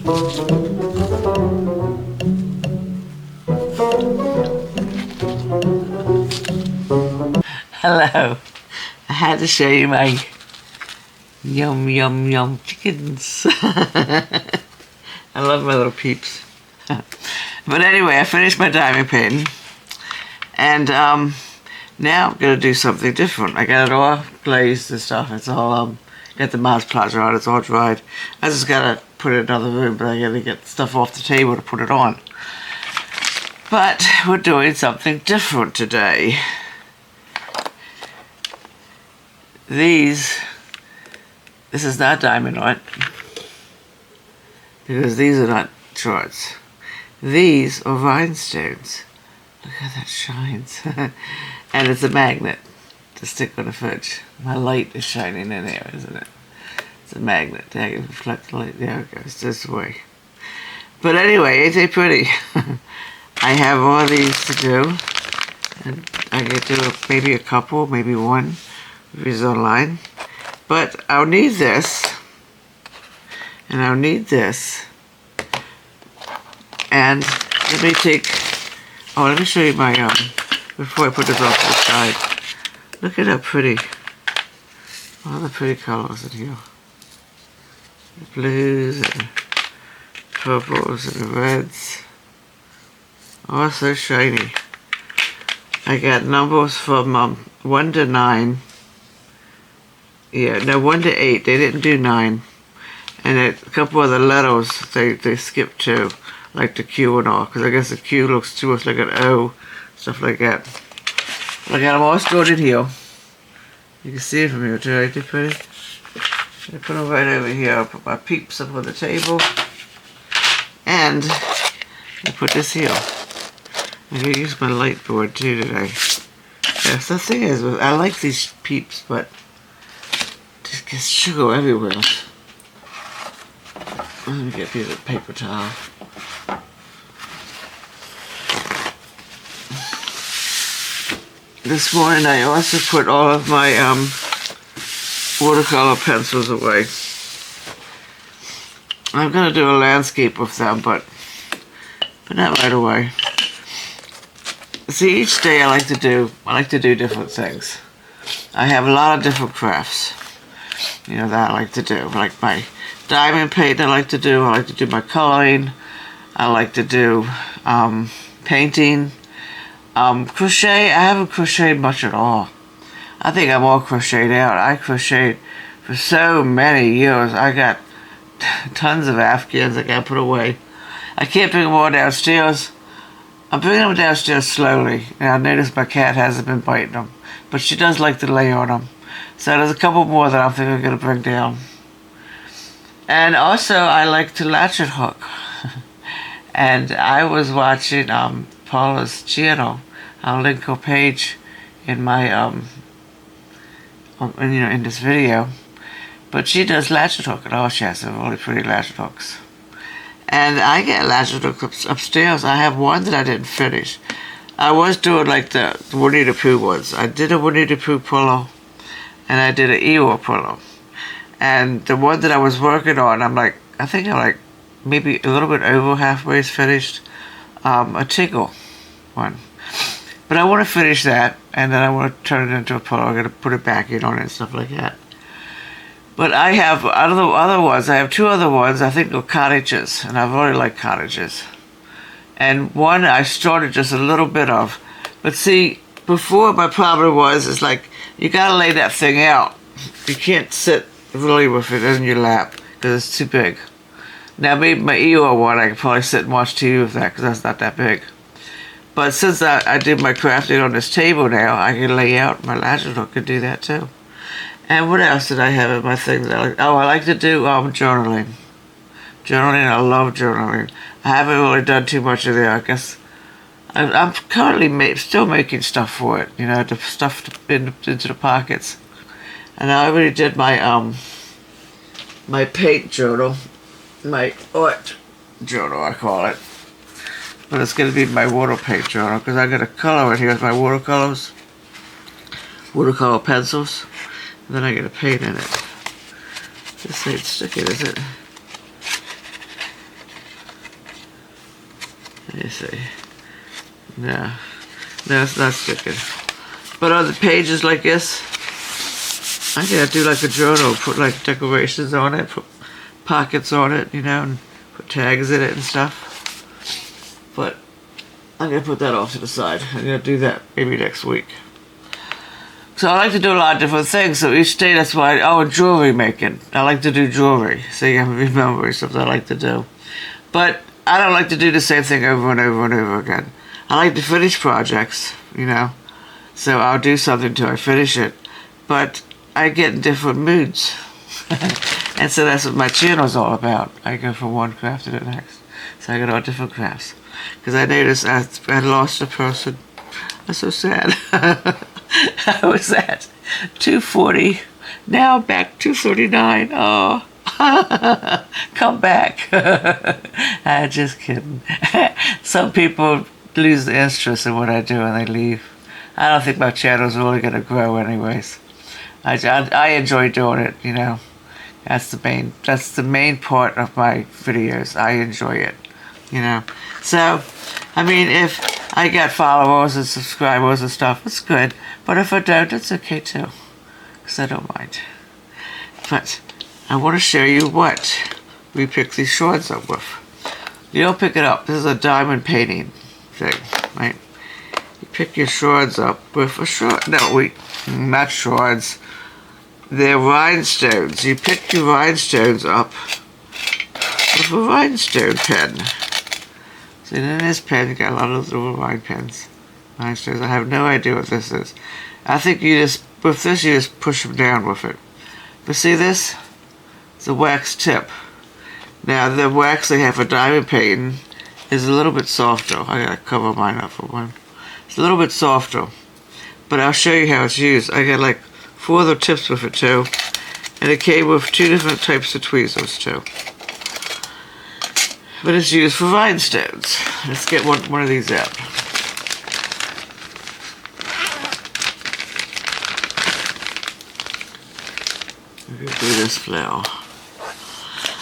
Hello. I had to show you my yum yum yum chickens. I love my little peeps. But anyway, I finished my diamond painting, and now I'm gonna do something different. I got it all glazed and stuff. It's all got the Mars Plaza on. It's all dried. I just gotta put it in another room, but I gotta get stuff off the table to put it on. But we're doing something different today. This is not diamond art, because these are not charts. These are rhinestones. Look how that shines. And it's a magnet to stick on the fridge. My light is shining in there, isn't it? It's a magnet. I can reflect the light. There it goes, this way. But anyway, ain't they pretty? I have all these to do. And I can do maybe a couple, maybe one. Is online, but I'll need this, and I'll need this, and let me show you my before I put this off to the side. Look at how pretty, all the pretty colors in here, the blues and purples and the reds, all so shiny. I got numbers from 1 to 9. Yeah, no, 1 to 8. They didn't do 9. And a couple of the letters they skipped too, like the Q and all, because I guess the Q looks too much like an O, stuff like that. I got them all stored in here. You can see it from here too, ain't they pretty? I put them right over here. I'll put my peeps up on the table. And I put this here. I'm going to use my light board too today. Yes, the thing is, I like these peeps, but just gets sugar everywhere. Let me get a piece of paper towel. This morning I also put all of my watercolor pencils away. I'm going to do a landscape with them, but not right away. See, each day I like to do different things. I have a lot of different crafts, you know, that I like to do. Like my diamond paint I like to do my coloring, I like to do painting. Crochet, I haven't crocheted much at all. I think I'm all crocheted out. I crocheted for so many years. I got tons of Afghans I got put away. I can't bring them all downstairs. I'm bringing them downstairs slowly. And I noticed my cat hasn't been biting them, but she does like to lay on them. So there's a couple more that I think I'm going to bring down. And also, I like to latchet hook. And I was watching Paula's channel. I'll link her page in my in this video. But she does latchet hook, and she has some really pretty latchet hooks. And I get latchet hooks upstairs. I have one that I didn't finish. I was doing like the Winnie the Pooh ones. I did a Winnie the Pooh pillow, and I did an Eeyore pillow. And the one that I was working on, I think I'm like maybe a little bit over halfway finished. A Tickle one. But I want to finish that, and then I want to turn it into a pillow. I'm going to put it back in on it and stuff like that. But I have other ones. I have two other ones. I think they're cottages, and I've really liked cottages. And one I started just a little bit of. But see, before my problem is like, you got to lay that thing out. You can't sit really with it in your lap, because it's too big. Now maybe my Eeyore one, I could probably sit and watch TV with that, because that's not that big. But since I did my crafting on this table now, I can lay out my latchet hook and do that too. And what else did I have in my things that I like? Oh, I like to do journaling. Journaling, I love journaling. I haven't really done too much of that. I guess I'm currently still making stuff for it, you know, the stuff into the pockets. And I already did my my paint journal, my art journal I call it. But it's going to be my water paint journal, because I got a color in here with my watercolors, watercolor pencils, and then I get a paint in it. This ain't sticky, is it? Let me see. No, it's not sticking. But on the pages like this, I gotta do like a journal, put like decorations on it, put pockets on it, you know, and put tags in it and stuff. But I'm gonna put that off to the side. I'm gonna do that maybe next week. So I like to do a lot of different things. So each day, that's why, jewelry making. I like to do jewelry. So you have to remember something I like to do. But I don't like to do the same thing over and over and over again. I like to finish projects, you know. So I'll do something till I finish it. But I get in different moods. And so that's what my channel's all about. I go from one craft to the next. So I got all different crafts. Because I noticed I lost a person. I'm so sad. I was at 240. Now I'm back 239. Oh. Come back. I'm just kidding. Some people lose the interest in what I do and they leave. I don't think my channel's really going to grow anyways. I enjoy doing it, you know. That's the main part of my videos. I enjoy it, you know. So, I mean, if I get followers and subscribers and stuff, it's good. But if I don't, it's okay too. Because I don't mind. But I want to show you what we pick these shards up with. You don't pick it up. This is a diamond painting thing, right? You pick your shards up with a shard. No, not shards. They're rhinestones. You pick your rhinestones up with a rhinestone pen. So in this pen, you got a lot of little rhine pens. Rhinestones. I have no idea what this is. I think with this, you just push them down with it. But see this? It's a wax tip. Now, the wax they have for diamond painting is a little bit softer. I gotta cover mine up for one. It's a little bit softer. But I'll show you how it's used. I got like 4 other tips with it too. And it came with 2 different types of tweezers too. But it's used for rhinestones. Let's get one of these out. We're gonna do this flower.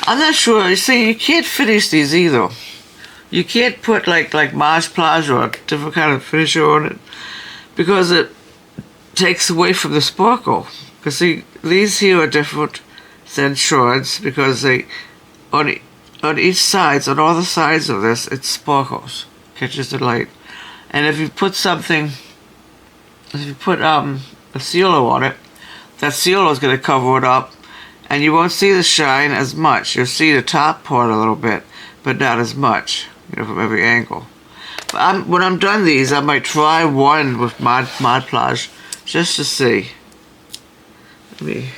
I'm not sure. You see, you can't finish these either. You can't put like Mod Podge or a different kind of finisher on it because it takes away from the sparkle. Because see, these here are different than shards because they on each sides, on all the sides of this, it sparkles, catches the light. And if you put something, if you put a sealer on it, that sealer is going to cover it up. And you won't see the shine as much. You'll see the top part a little bit, but not as much, you know, from every angle. But when I'm done these, I might try one with Mod Podge just to see. Let me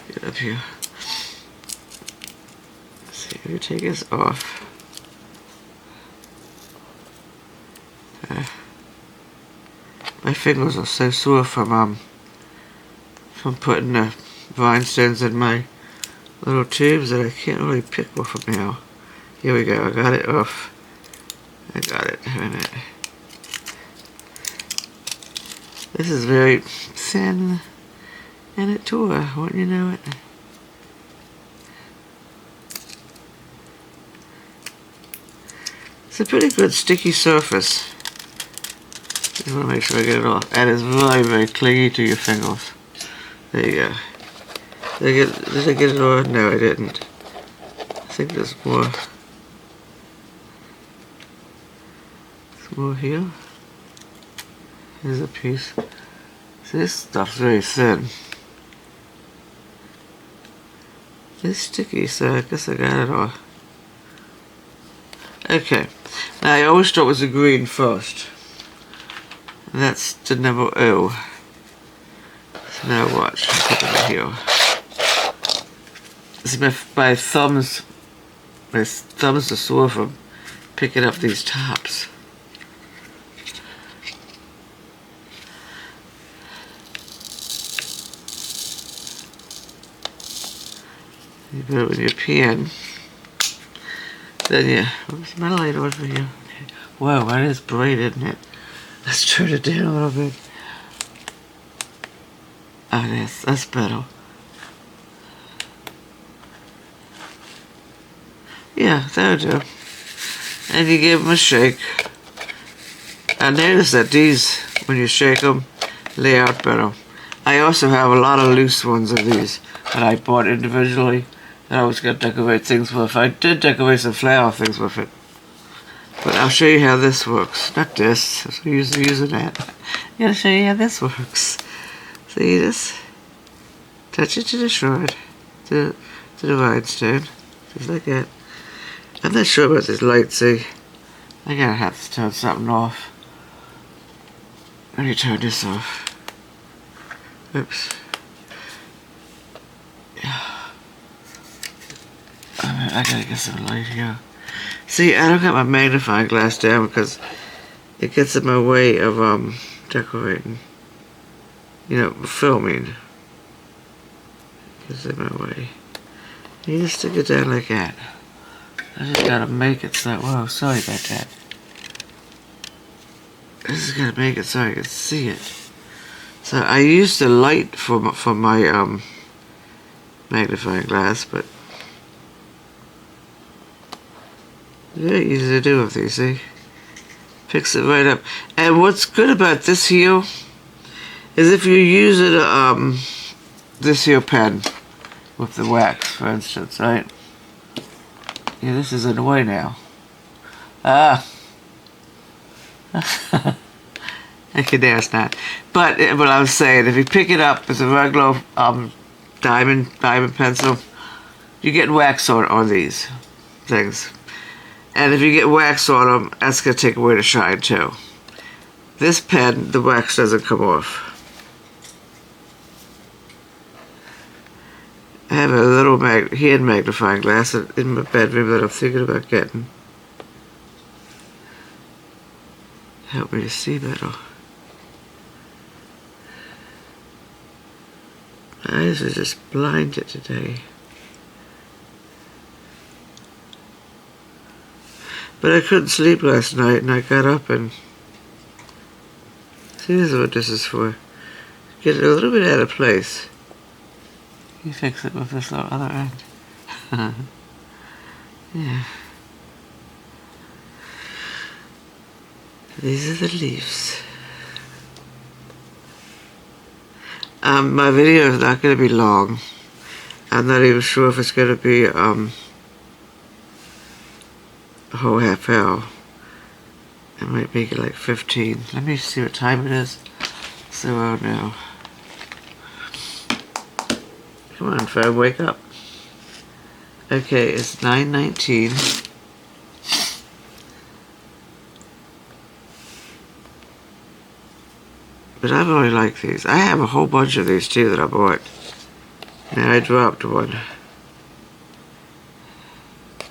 get up here. Let's see, let me take this off. My fingers are so sore from putting the rhinestones in my little tubes that I can't really pick with them now. Here we go, I got it off. I got it. Wait a minute. This is very thin and it tore, wouldn't you know it? It's a pretty good sticky surface. I want to make sure I get it off. And it's very, very clingy to your fingers. There you go. Did I get it on? No, I didn't. I think there's more. There's more here. Here's a piece. See, this stuff's very thin. It's sticky, so I guess I got it all. Okay. Now, I always thought it was the green first. And that's the number O. So now watch. I'll put it here. See, my thumbs are sore from picking up these tops. You put it with your pen. Then you, where's my light over here? Okay. Whoa, that is bright, isn't it? Let's turn it down a little bit. Oh, that's better. Yeah, that'll do. and you give them a shake. I noticed that these, when you shake them, lay out better. I also have a lot of loose ones of these that I bought individually that I was going to decorate things with. I did decorate some flower things with it. But I'll show you how this works. Not this, I'm using that. I'm going to show you how this works. See this? Touch it to the shroud, to the rhinestone, just like that. I'm not sure about this light, see? I'm going to have to turn something off. Let me turn this off. Oops. Yeah. I gotta get some light here. See, I don't got my magnifying glass down because it gets in my way of decorating. You know, filming. It gets in my way. You just stick it down like that. I just gotta make it so. Whoa, sorry about that. I just gotta make it so I can see it. So I used the light for my magnifying glass, but very easy to do with these, see? Picks it right up. And what's good about this here is if you use it, this here pen with the wax, for instance, right? Yeah, this is in the way now. Ah. Okay, there it's not. But what I was saying, if you pick it up as a regular diamond pencil, you get wax on these things. And if you get wax on them, that's going to take away the shine too. This pen, the wax doesn't come off. I have a little hand magnifying glass in my bedroom that I'm thinking about getting. Help me to see better. My eyes are just blinded today. But I couldn't sleep last night and I got up and... See, this is what this is for. Get it a little bit out of place. You fix it with this other end. Yeah. These are the leaves. My video is not going to be long. I'm not even sure if it's going to be a whole half hour. I might make it like 15. Let me see what time it is, so I'll know. Come on, phone, wake up. Okay, it's 9:19. But I really like these. I have a whole bunch of these too that I bought. Now I dropped one.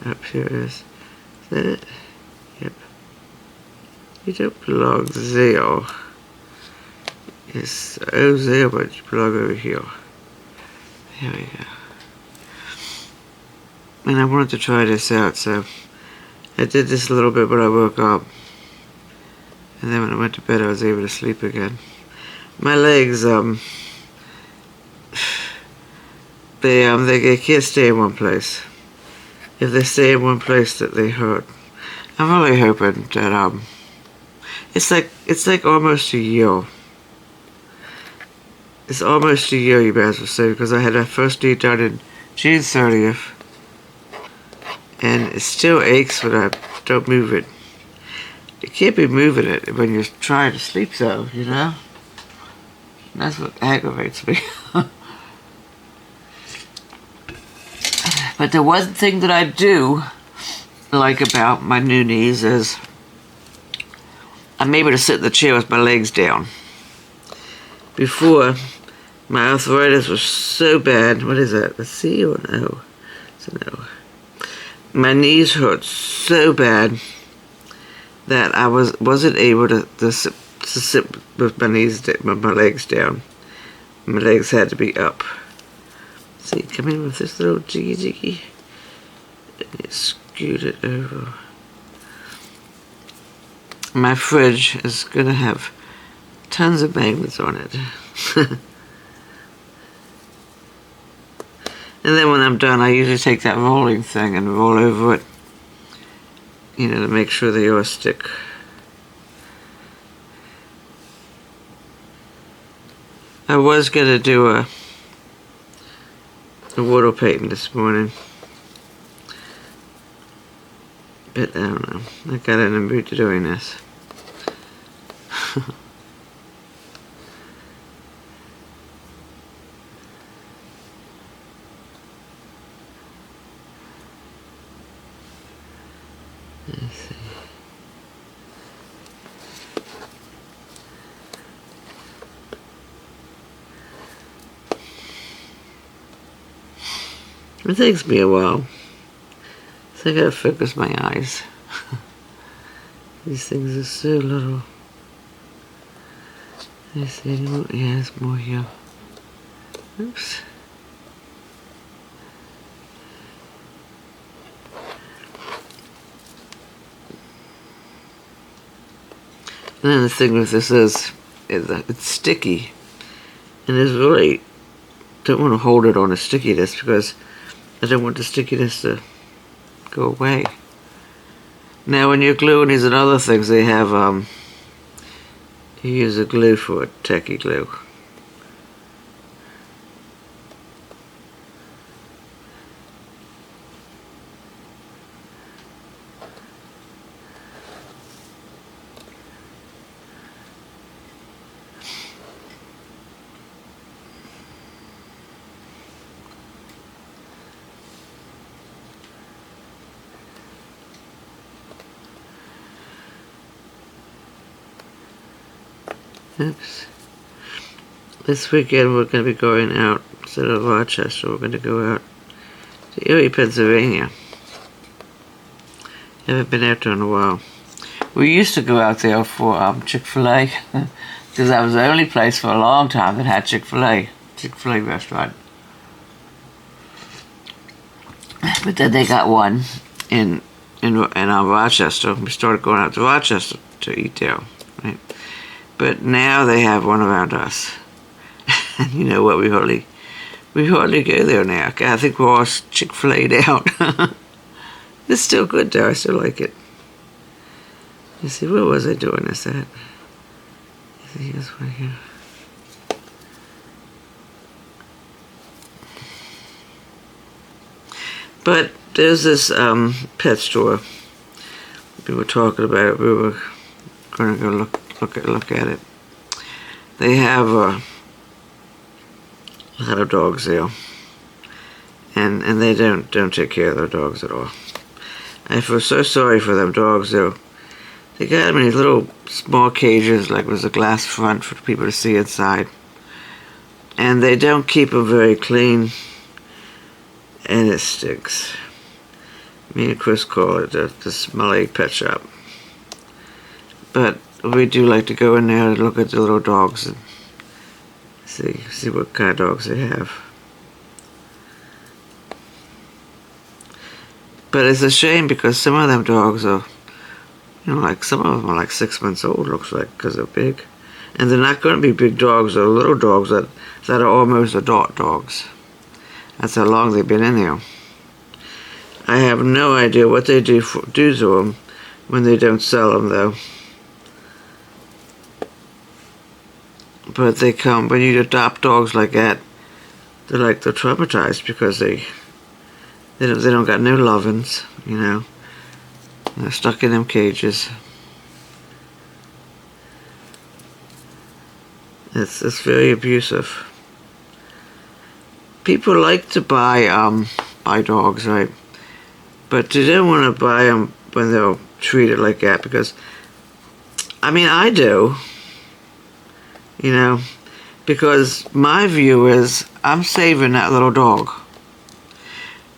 Up here it is. Is that it? Yep. You don't belong there. It's over there, but you belong over here. There we go. And I wanted to try this out, so I did this a little bit when I woke up. And then when I went to bed, I was able to sleep again. My legs, they can't stay in one place. If they stay in one place, that they hurt. I'm really hoping that it's like almost a year. It's almost a year, you might as well say, because I had that first knee done in June 30th, and it still aches when I don't move it. You can't be moving it when you're trying to sleep, though, you know. That's what aggravates me. But the one thing that I do like about my new knees is I'm able to sit in the chair with my legs down. Before, my arthritis was so bad. What is that? A C or an O? It's an O. My knees hurt so bad that I wasn't able to sit with my legs down. My legs had to be up. See, come in with this little jiggy, and you scoot it over. My fridge is gonna have tons of magnets on it. And then when I'm done, I usually take that rolling thing and roll over it. you know, to make sure they all stick. I was gonna do a water painting this morning, but I don't know. I got in the mood to doing this. Let's see. It takes me a while, so I gotta focus my eyes. These things are so little. Let's see, yeah, there's more here. Oops. And then the thing with this is that it's sticky, and it's really, don't want to hold it on the stickiness because I don't want the stickiness to go away. Now when you're gluing these and other things, they have, you use a glue for it, tacky glue. Oops. This weekend we're going to be going out, instead of Rochester, we're going to go out to Erie, Pennsylvania. Haven't been out there in a while. We used to go out there for Chick-fil-A, because that was the only place for a long time that had Chick-fil-A restaurant. But then they got one in Rochester. We started going out to Rochester to eat there, right? But now they have one around us. And you know what, we hardly go there now. I think we're all Chick-fil-A'd out. It's still good though, I still like it. You see, where was I doing this at? You see, this one here. But there's this pet store. We were talking about it. We were going to go look at it. They have a lot of dogs there, and they don't take care of their dogs at all. I feel so sorry for them dogs though. They got them in these little small cages, like with a glass front for people to see inside, and they don't keep them very clean, and it stinks. Me and Chris call it the smelly pet shop. But we do like to go in there and look at the little dogs and see what kind of dogs they have. But it's a shame because some of them dogs are, you know, like some of them are like 6 months old, looks like, because they're big. And they're not going to be big dogs, they're little dogs that are almost adult dogs. That's how long they've been in there. I have no idea what they do to them when they don't sell them though. But they come, when you adopt dogs like that, they're traumatized because they don't got no lovins, you know. They're stuck in them cages. It's very abusive. People like to buy dogs, right? But they don't want to buy them when they're treated like that because, I mean, I do. You know, because my view is I'm saving that little dog.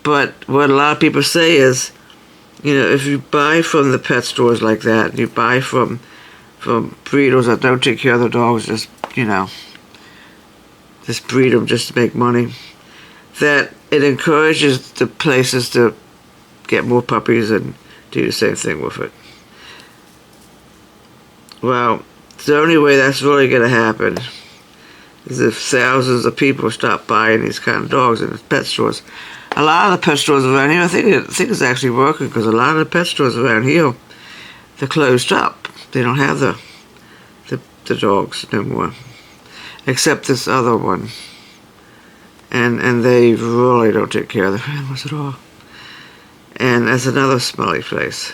But what a lot of people say is, you know, if you buy from the pet stores like that, you buy from breeders that don't take care of the dogs, just, you know, just breed them just to make money, that it encourages the places to get more puppies and do the same thing with it. Well, the only way that's really going to happen is if thousands of people stop buying these kind of dogs in the pet stores. A lot of the pet stores around here, I think it's actually working, because a lot of the pet stores around here, they're closed up. They don't have the dogs no more, except this other one. And they really don't take care of the animals at all. And that's another smelly place.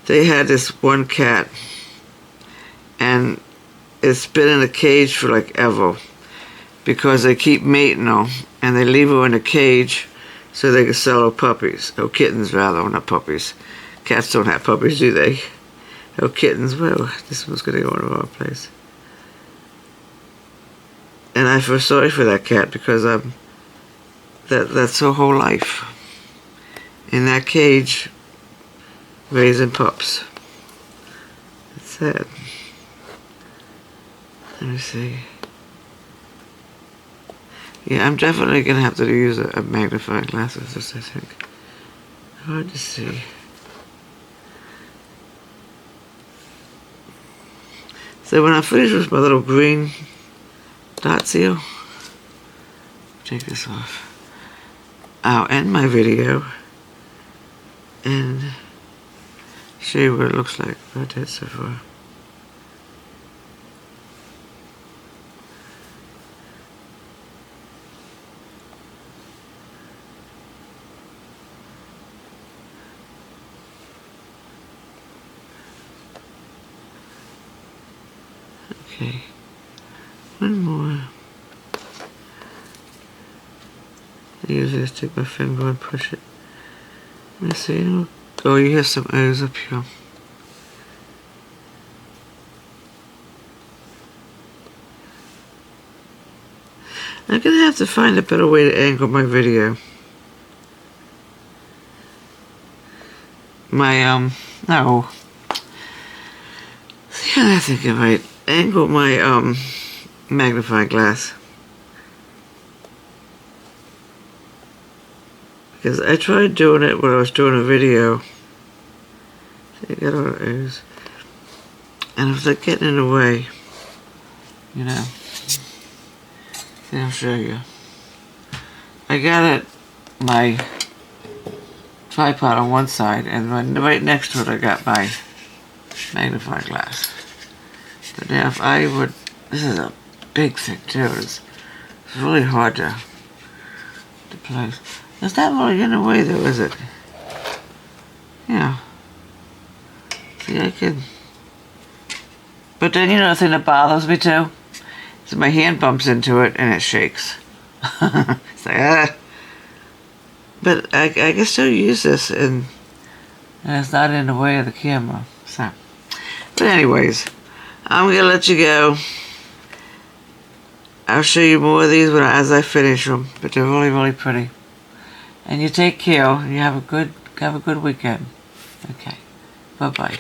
They had this one cat, and it's been in a cage for like ever, because they keep mating her, and they leave her in a cage so they can sell her puppies. Oh, kittens rather, not puppies. Cats don't have puppies, do they? Oh, kittens. Well, this one's going to go in the wrong place. And I feel sorry for that cat, because that's her whole life. In that cage, raising pups. It's sad. Let me see. Yeah, I'm definitely going to have to use a magnifying glass with this, I think. Hard to see. So when I finish with my little green dot seal, take this off, I'll end my video and show you what it looks like about that so far. Okay, one more. I usually just take my finger and push it. Let me see. Oh, you have some O's up here. I'm gonna have to find a better way to angle my video. No. Yeah, I think I might angle my, magnifying glass. Because I tried doing it when I was doing a video. See, I got all the O's. And it was like getting in the way. You know. See, I'll show you. I got my tripod on one side, and right next to it I got my magnifying glass. But now if I would, this is a big thing too, it's really hard to place. It's not really in the way though, is it? Yeah. See, I can. But then you know the thing that bothers me too? So my hand bumps into it and it shakes. It's like, ah. But I can still use this and it's not in the way of the camera. So, but anyways, I'm gonna let you go. I'll show you more of these as I finish them. But they're really, really pretty. And you take care. And you have a good weekend. Okay. Bye bye.